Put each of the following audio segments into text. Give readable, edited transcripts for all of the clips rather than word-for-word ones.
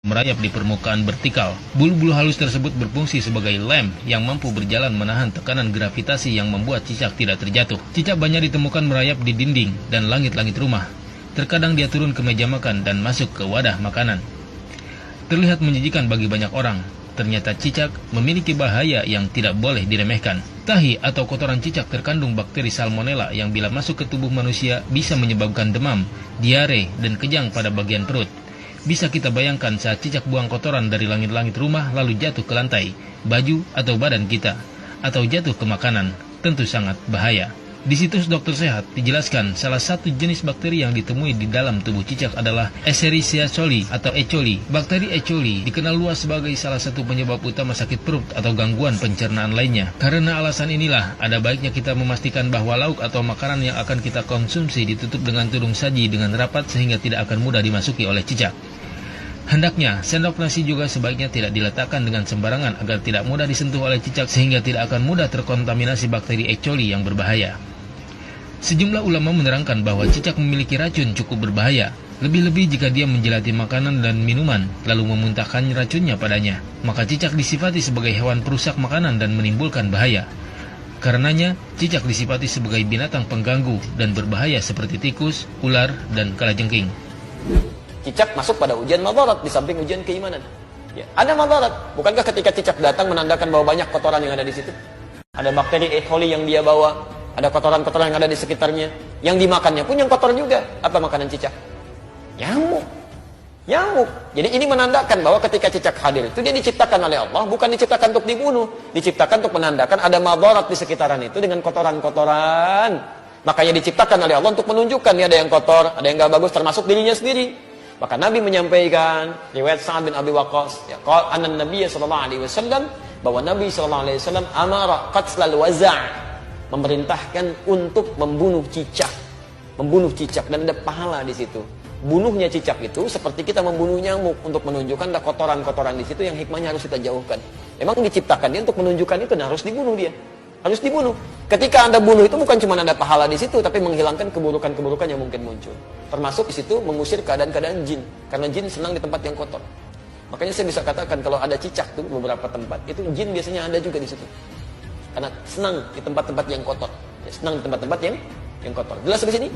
merayap di permukaan vertikal. Bulu-bulu halus tersebut berfungsi sebagai lem yang mampu berjalan menahan tekanan gravitasi yang membuat cicak tidak terjatuh. Cicak banyak ditemukan merayap di dinding dan langit-langit rumah. Terkadang dia turun ke meja makan dan masuk ke wadah makanan. Terlihat menjijikan bagi banyak orang. Ternyata cicak memiliki bahaya yang tidak boleh diremehkan. Tahi atau kotoran cicak terkandung bakteri salmonella yang bila masuk ke tubuh manusia bisa menyebabkan demam, diare, dan kejang pada bagian perut. Bisa kita bayangkan saat cicak buang kotoran dari langit-langit rumah lalu jatuh ke lantai, baju atau badan kita, atau jatuh ke makanan, tentu sangat bahaya. Di situs Dokter Sehat dijelaskan salah satu jenis bakteri yang ditemui di dalam tubuh cicak adalah Escherichia coli atau E. coli. Bakteri E. coli dikenal luas sebagai salah satu penyebab utama sakit perut atau gangguan pencernaan lainnya. Karena alasan inilah, ada baiknya kita memastikan bahwa lauk atau makanan yang akan kita konsumsi ditutup dengan tudung saji dengan rapat sehingga tidak akan mudah dimasuki oleh cicak. Hendaknya, sendok nasi juga sebaiknya tidak diletakkan dengan sembarangan agar tidak mudah disentuh oleh cicak sehingga tidak akan mudah terkontaminasi bakteri E. coli yang berbahaya. Sejumlah ulama menerangkan bahwa cicak memiliki racun cukup berbahaya, lebih-lebih jika dia menjelati makanan dan minuman, lalu memuntahkan racunnya padanya. Maka cicak disifati sebagai hewan perusak makanan dan menimbulkan bahaya. Karenanya, cicak disifati sebagai binatang pengganggu dan berbahaya seperti tikus, ular, dan kalajengking. Cicak masuk pada ujian madarat di samping ujian keimanan. Ya, ada madarat. Bukankah ketika cicak datang menandakan bahwa banyak kotoran yang ada di situ? Ada bakteri E. coli yang dia bawa, ada kotoran-kotoran yang ada di sekitarnya. Yang dimakannya pun yang kotor juga. Apa makanan cicak? Nyamuk. Nyamuk. Jadi ini menandakan bahwa ketika cicak hadir itu dia diciptakan oleh Allah, bukan diciptakan untuk dibunuh, diciptakan untuk menandakan ada madarat di sekitaran itu dengan kotoran-kotoran. Makanya diciptakan oleh Allah untuk menunjukkan ini ada yang kotor, ada yang gak bagus, termasuk dirinya sendiri. Maka Nabi menyampaikan riwayat Sa'ad bin Abi Waqqas, ya, qala anna Nabiy sallallahu alaihi wasallam, bahwa Nabi sallallahu alaihi wasallam amara qatlal waza', memerintahkan untuk membunuh cicak. Membunuh cicak dan ada pahala di situ. Bunuhnya cicak itu seperti kita membunuh nyamuk untuk menunjukkan ada kotoran-kotoran di situ yang hikmahnya harus kita jauhkan. Memang diciptakan dia untuk menunjukkan itu dan harus dibunuh dia. Harus dibunuh. Ketika Anda bunuh itu bukan cuma ada pahala di situ, tapi menghilangkan keburukan-keburukan yang mungkin muncul. Termasuk di situ mengusir keadaan-keadaan jin, karena jin senang di tempat yang kotor. Makanya saya bisa katakan kalau ada cicak tuh beberapa tempat, itu jin biasanya ada juga di situ. Karena senang di tempat-tempat yang kotor. Ya, senang di tempat-tempat yang kotor. Jelas di sini?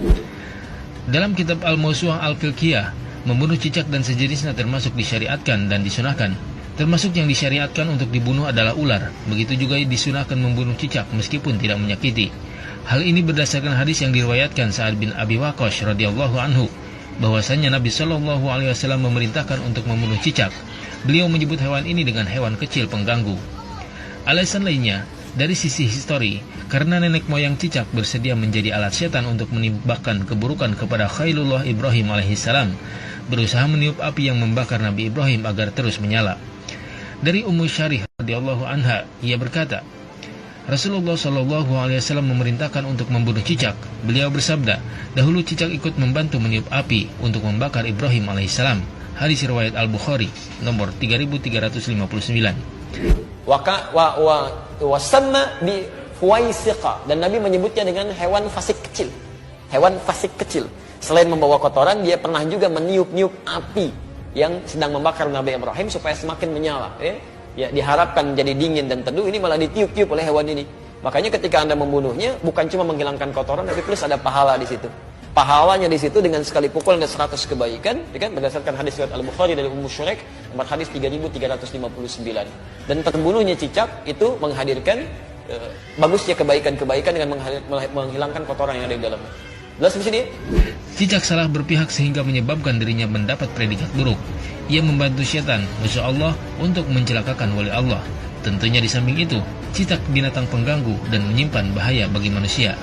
Dalam kitab Al-Mawsu'ah Al-Fiqhiyah, membunuh cicak dan sejenisnya termasuk disyariatkan dan disunahkan. Termasuk yang disyariatkan untuk dibunuh adalah ular. Begitu juga disunahkan membunuh cicak meskipun tidak menyakiti. Hal ini berdasarkan hadis yang diriwayatkan Sa'ad bin Abi Waqqas radhiyallahu anhu, bahwasanya Nabi Shallallahu alaihi wasallam memerintahkan untuk membunuh cicak. Beliau menyebut hewan ini dengan hewan kecil pengganggu. Alasan lainnya, dari sisi histori, karena nenek moyang cicak bersedia menjadi alat setan untuk menimbulkan keburukan kepada Khalilullah Ibrahim alaihissalam, berusaha meniup api yang membakar Nabi Ibrahim agar terus menyala. Dari Ummu Syarih radhiyallahu anha, ia berkata, Rasulullah Shallallahu alaihi wasallam memerintahkan untuk membunuh cicak. Beliau bersabda, dahulu cicak ikut membantu meniup api untuk membakar Ibrahim alaihissalam. Hadis riwayat Al-Bukhari nomor 3359. Wasamma bi fuwaisiqa, dan Nabi menyebutnya dengan hewan fasik kecil. Hewan fasik kecil. Selain membawa kotoran, dia pernah juga meniup-niup api yang sedang membakar Nabi Ibrahim supaya semakin menyala. Ya, diharapkan menjadi dingin dan teduh, ini malah ditiup-tiup oleh hewan ini. Makanya ketika Anda membunuhnya, bukan cuma menghilangkan kotoran, tapi plus ada pahala di situ. Pahalanya di situ dengan sekali pukul ada 100 kebaikan, ya kan? Berdasarkan hadis riwayat Al-Bukhari dari Ummu Syuraik, nomor hadis 3359. Dan terbunuhnya cicak itu menghadirkan bagusnya kebaikan-kebaikan dengan menghilangkan kotoran yang ada di dalamnya. Jelas di sini? Cicak salah berpihak sehingga menyebabkan dirinya mendapat predikat buruk. Ia membantu setan, Masya Allah, untuk mencelakakan wali Allah. Tentunya di samping itu, cicak binatang pengganggu dan menyimpan bahaya bagi manusia.